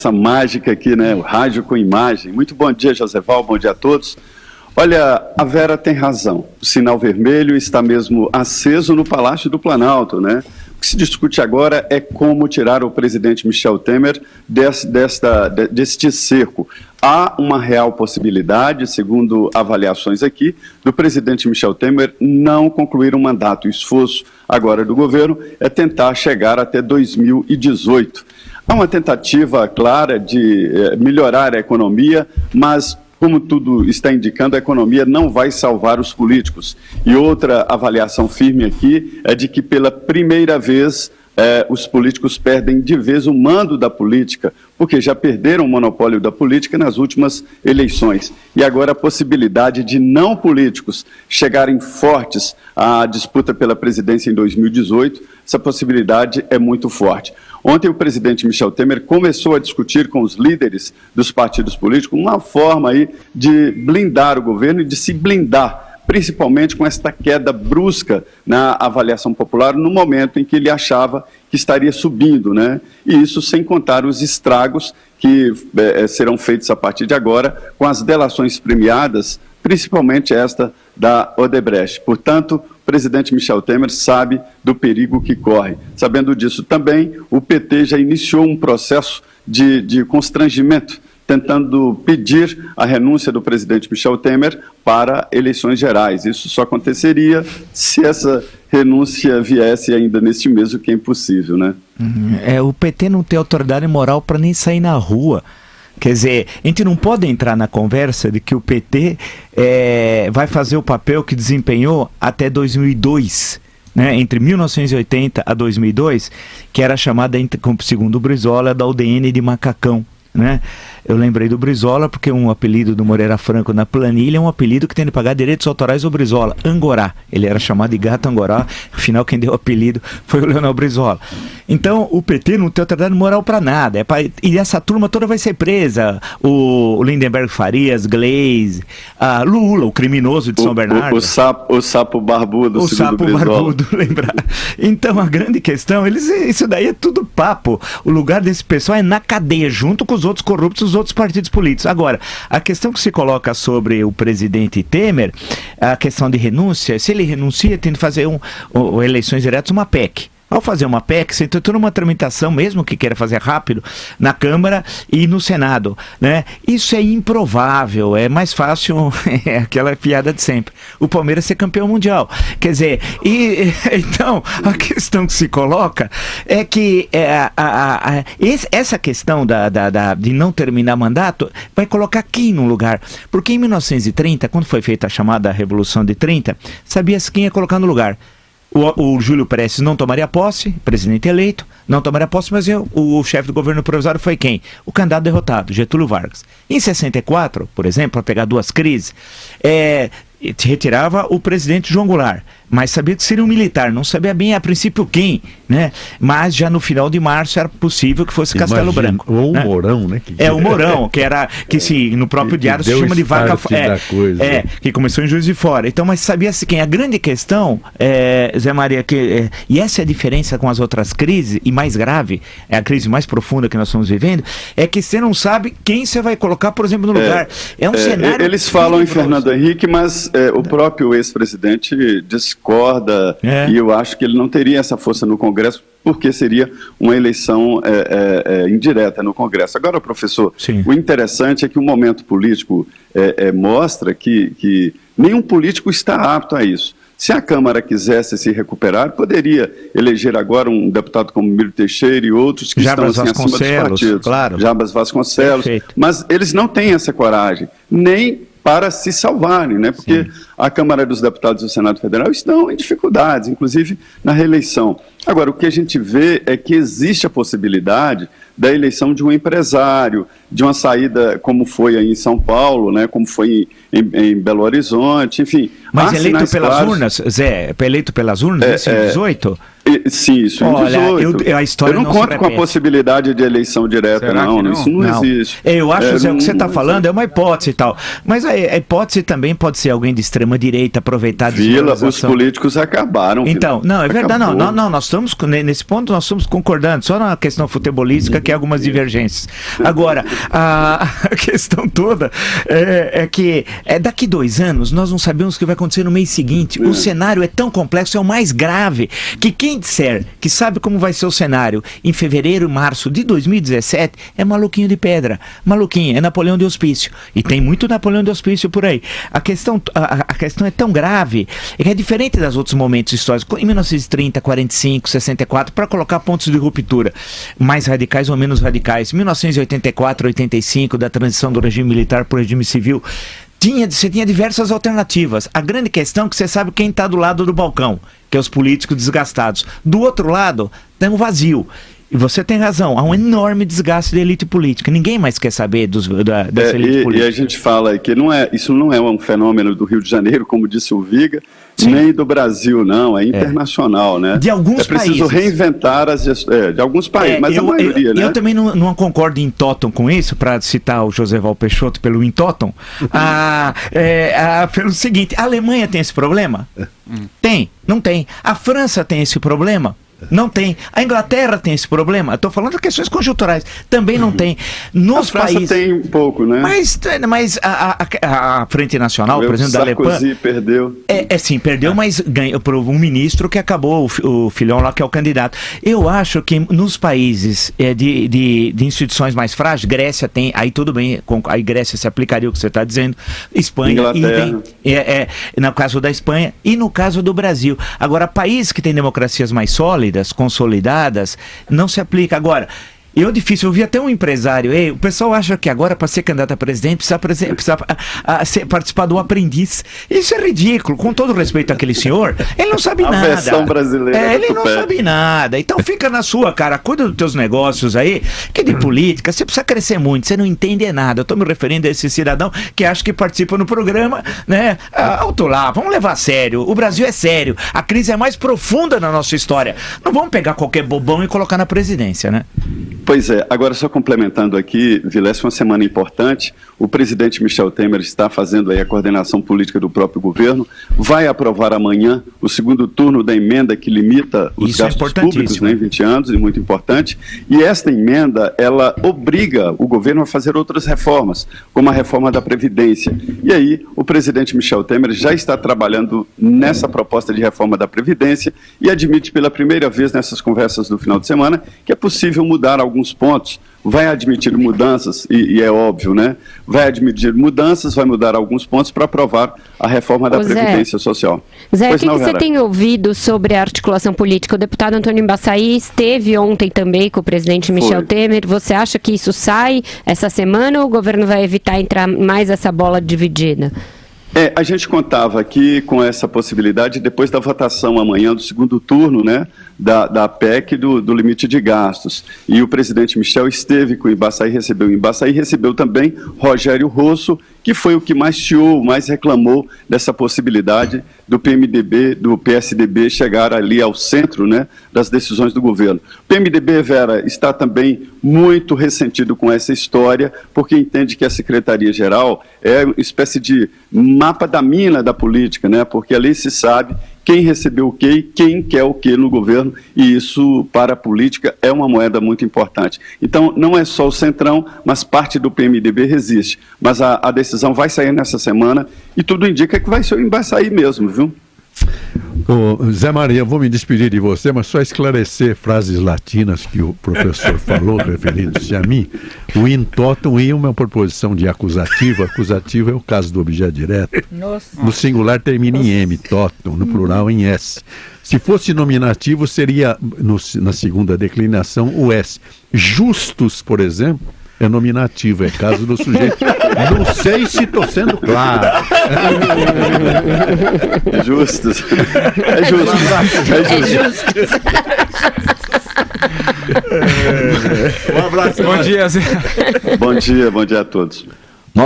Essa mágica aqui, né? O rádio com imagem. Muito bom dia, Joseval, bom dia a todos. Olha, a Vera tem razão. O sinal vermelho está mesmo aceso no Palácio do Planalto, né? O que se discute agora é como tirar o presidente Michel Temer deste cerco. Há uma real possibilidade, segundo avaliações aqui, do presidente Michel Temer não concluir um mandato. O esforço agora do governo é tentar chegar até 2018. Há uma tentativa clara de melhorar a economia, mas, como tudo está indicando, a economia não vai salvar os políticos. E outra avaliação firme aqui é de que, pela primeira vez, os políticos perdem de vez o mando da política, porque já perderam o monopólio da política nas últimas eleições. E agora a possibilidade de não políticos chegarem fortes à disputa pela presidência em 2018, essa possibilidade é muito forte. Ontem o presidente Michel Temer começou a discutir com os líderes dos partidos políticos uma forma aí de blindar o governo e de se blindar, principalmente com esta queda brusca na avaliação popular no momento em que ele achava que estaria subindo, né? E isso sem contar os estragos que serão feitos a partir de agora com as delações premiadas, principalmente esta da Odebrecht. Portanto, o presidente Michel Temer sabe do perigo que corre. Sabendo disso também, o PT já iniciou um processo de constrangimento, tentando pedir a renúncia do presidente Michel Temer para eleições gerais. Isso só aconteceria se essa renúncia viesse ainda neste mês, o que é impossível, né? O PT não tem autoridade moral para nem sair na rua. Quer dizer, a gente não pode entrar na conversa de que o PT vai fazer o papel que desempenhou até 2002, né? Entre 1980 a 2002, que era chamada, segundo o Brizola, da UDN de macacão, né? Eu lembrei do Brizola porque um apelido do Moreira Franco na planilha é um apelido que tem de pagar direitos autorais ao Brizola, Angorá. Ele era chamado de Gato Angorá, afinal quem deu o apelido foi o Leonel Brizola. Então o PT não tem autoridade moral para nada, e essa turma toda vai ser presa. O Lindenberg Farias, Gleisi, Lula, o criminoso de São Bernardo. O sapo barbudo, segundo o Brizola. Barbudo, lembrar. Então a grande questão, isso daí é tudo papo. O lugar desse pessoal é na cadeia, junto com os outros corruptos, os outros partidos políticos. Agora, a questão que se coloca sobre o presidente Temer, a questão de renúncia, se ele renuncia, tem que fazer eleições diretas, uma PEC. Ao fazer uma PEC, você tem toda uma tramitação, mesmo que queira fazer rápido, na Câmara e no Senado, né? Isso é improvável, é mais fácil, aquela piada de sempre, o Palmeiras ser campeão mundial. Quer dizer, então, a questão que se coloca é que essa questão de não terminar mandato vai colocar quem no lugar? Porque em 1930, quando foi feita a chamada Revolução de 30, sabia-se quem ia colocar no lugar. O Júlio Prestes não tomaria posse, presidente eleito, não tomaria posse, mas o chefe do governo provisório foi quem? O candidato derrotado, Getúlio Vargas. Em 64, por exemplo, para pegar duas crises, retirava o presidente João Goulart, mas sabia que seria um militar, não sabia bem a princípio quem, né? Mas já no final de março era possível que fosse Castelo Branco. Ou o Mourão, né? O Mourão, que no próprio diário se chama de vaca que começou em Juiz de Fora. Então, mas sabia-se quem? A grande questão, Zé Maria, e essa é a diferença com as outras crises, e mais grave, é a crise mais profunda que nós estamos vivendo, é que você não sabe quem você vai colocar, por exemplo, no lugar. É um cenário... Eles falam em Fernando Henrique, mas o próprio ex-presidente discorda, e eu acho que ele não teria essa força no Congresso, porque seria uma eleição indireta no Congresso. Agora, professor, Sim. O interessante é que o momento político mostra que nenhum político está apto a isso. Se a Câmara quisesse se recuperar, poderia eleger agora um deputado como Miro Teixeira e outros que Jabas estão acima dos partidos. Claro. Jabas Vasconcelos. Perfeito. Mas eles não têm essa coragem, nem para se salvarem, né? Porque Sim. A Câmara dos Deputados e o Senado Federal estão em dificuldades, inclusive na reeleição. Agora, o que a gente vê é que existe a possibilidade da eleição de um empresário, de uma saída como foi aí em São Paulo, né? Como foi em Belo Horizonte, enfim. Mas eleito pelas urnas, Zé, eleito pelas urnas, nesse 18? Sim, isso Olha, em 18. a história eu não conto com a possibilidade de eleição direta, não. Isso não existe. Eu acho que o que você está falando é uma hipótese e tal. Mas a hipótese também pode ser alguém de extrema direita aproveitar os políticos acabaram. Então, não, é verdade, não, nós estamos, nesse ponto nós estamos concordando, só na questão futebolística que há algumas divergências. Agora, a questão toda é que daqui 2 anos nós não sabemos o que vai acontecer no mês seguinte. O cenário é tão complexo, é o mais grave, que quem disser que sabe como vai ser o cenário em fevereiro, março de 2017 é maluquinho de pedra. Maluquinho, é Napoleão de Hospício. E tem muito Napoleão de Hospício por aí. A questão é tão grave, que é diferente dos outros momentos históricos. Em 1930, 45, 64, para colocar pontos de ruptura mais radicais ou menos radicais. 1984, 85, da transição do regime militar para o regime civil. Você tinha diversas alternativas. A grande questão é que você sabe quem está do lado do balcão, que é os políticos desgastados. Do outro lado, tem um vazio. E você tem razão, há um enorme desgaste da elite política. Ninguém mais quer saber dessa elite política. E a gente fala que isso não é um fenômeno do Rio de Janeiro, como disse o Viga, nem do Brasil, não, é internacional, né? De alguns países. É preciso reinventar de alguuns países, mas a maioria, né? Eu também não concordo em tóton com isso, para citar o Joséval Peixoto pelo in tóton, pelo seguinte, a Alemanha tem esse problema? Tem, não tem. A França tem esse problema? Não tem. A Inglaterra tem esse problema. Estou falando de questões conjunturais. Também não tem. Nos a França países tem um pouco, né? Mas a Frente Nacional, por exemplo, da Alemanha. Sarkozy perdeu. Sim, perdeu, mas ganhou por um ministro que acabou, o filhão lá que é o candidato. Eu acho que nos países de instituições mais frágeis, Grécia tem, aí tudo bem, aí Grécia se aplicaria o que você está dizendo, Espanha, Inglaterra. No caso da Espanha e no caso do Brasil. Agora, países que têm democracias mais sólidas, consolidadas, não se aplica. Agora, eu vi até um empresário, o pessoal acha que agora para ser candidato a presidente precisa participar do aprendiz. Isso é ridículo, com todo respeito àquele senhor, ele não sabe nada. A versão brasileira. Ele não sabe nada. Então fica na sua, cara, cuida dos teus negócios aí, que de política, você precisa crescer muito, você não entende nada. Eu estou me referindo a esse cidadão que acha que participa no programa, né? Alto lá, vamos levar a sério, o Brasil é sério, a crise é mais profunda na nossa história. Não vamos pegar qualquer bobão e colocar na presidência, né? Pois é, agora só complementando aqui, Vilela, uma semana importante, o presidente Michel Temer está fazendo aí a coordenação política do próprio governo, vai aprovar amanhã o segundo turno da emenda que limita os gastos públicos, né, em 20 anos, e muito importante, e esta emenda, ela obriga o governo a fazer outras reformas, como a reforma da Previdência. E aí, o presidente Michel Temer já está trabalhando nessa proposta de reforma da Previdência e admite pela primeira vez nessas conversas do final de semana que é possível mudar alguns pontos, vai admitir mudanças, e é óbvio, né? Vai admitir mudanças, vai mudar alguns pontos para aprovar a reforma da Previdência Social. Zé, o que você tem ouvido sobre a articulação política? O deputado Antônio Embaçaí esteve ontem também com o presidente Michel Temer. Você acha que isso sai essa semana ou o governo vai evitar entrar mais essa bola dividida? A gente contava aqui com essa possibilidade depois da votação amanhã do segundo turno, né, da PEC do limite de gastos. E o presidente Michel esteve com o Embaçaí, recebeu também Rogério Rosso, que foi o que mais chiou, mais reclamou dessa possibilidade do PMDB, do PSDB chegar ali ao centro, né, das decisões do governo. O PMDB, Vera, está também muito ressentido com essa história, porque entende que a Secretaria-Geral é uma espécie de mapa da mina da política, né, porque ali se sabe quem recebeu o quê e quem quer o quê no governo, e isso, para a política, é uma moeda muito importante. Então, não é só o Centrão, mas parte do PMDB resiste. Mas a decisão vai sair nessa semana e tudo indica que vai sair mesmo, viu? Ô, Zé Maria, vou me despedir de você, mas só esclarecer frases latinas que o professor falou, referindo-se a mim. O in totum é uma proposição de acusativo. Acusativo é o caso do objeto direto. Nossa. No singular termina em M, totum, no plural em S. Se fosse nominativo, seria, na segunda declinação, o S. Justus, por exemplo, é nominativo, é caso do sujeito. Não sei se estou sendo claro. É justo. Um abraço. Bom dia, Zé. Bom dia a todos.